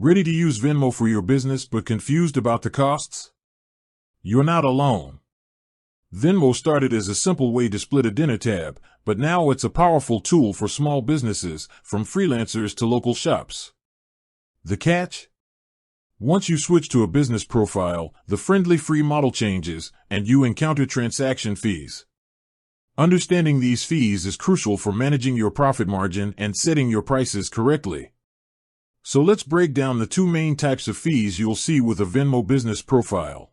Ready to use Venmo for your business but confused about the costs? You're not alone. Venmo started as a simple way to split a dinner tab, but now it's a powerful tool for small businesses, from freelancers to local shops. The catch? Once you switch to a business profile, the friendly free model changes, and you encounter transaction fees. Understanding these fees is crucial for managing your profit margin and setting your prices correctly. So let's break down the two main types of fees you'll see with a Venmo business profile.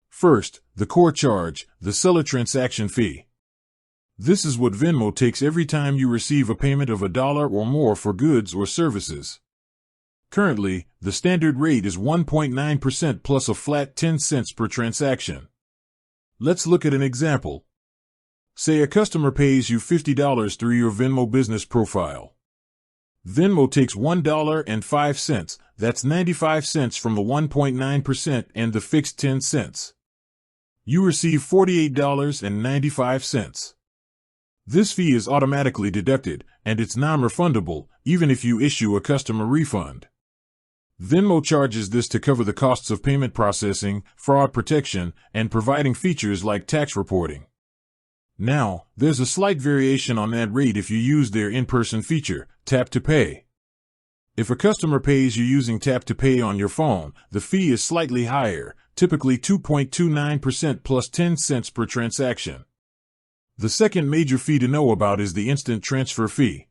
First, the core charge, the seller transaction fee. This is what Venmo takes every time you receive a payment of $1 or more for goods or services. Currently, the standard rate is 1.9% plus a flat 10 cents per transaction. Let's look at an example. Say a customer pays you $50 through your Venmo business profile. Venmo takes $1.05, that's 95 cents from the 1.9% and the fixed 10 cents. You receive $48.95. This fee is automatically deducted, and it's non-refundable, even if you issue a customer refund. Venmo charges this to cover the costs of payment processing, fraud protection, and providing features like tax reporting. Now, there's a slight variation on that rate if you use their in-person feature, Tap to Pay. If a customer pays you using Tap to Pay on your phone, the fee is slightly higher, typically 2.29% plus 10 cents per transaction. The second major fee to know about is the instant transfer fee.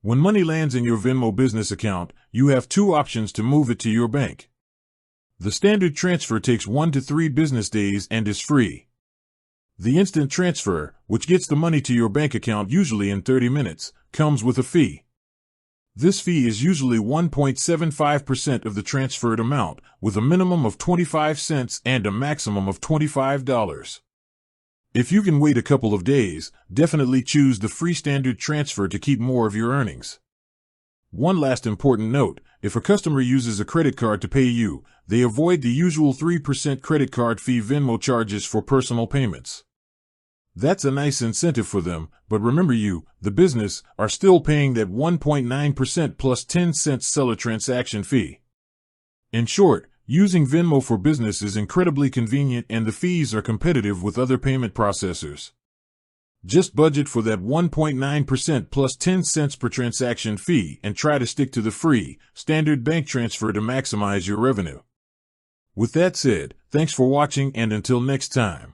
When money lands in your Venmo business account, you have two options to move it to your bank. The standard transfer takes 1 to 3 business days and is free. The instant transfer, which gets the money to your bank account usually in 30 minutes, comes with a fee. This fee is usually 1.75% of the transferred amount, with a minimum of 25 cents and a maximum of $25. If you can wait a couple of days, definitely choose the free standard transfer to keep more of your earnings. One last important note, if a customer uses a credit card to pay you, they avoid the usual 3% credit card fee Venmo charges for personal payments. That's a nice incentive for them, but remember you, the business, are still paying that 1.9% plus 10 cents seller transaction fee. In short, using Venmo for business is incredibly convenient and the fees are competitive with other payment processors. Just budget for that 1.9% plus 10 cents per transaction fee and try to stick to the free, standard bank transfer to maximize your revenue. With that said, thanks for watching and until next time.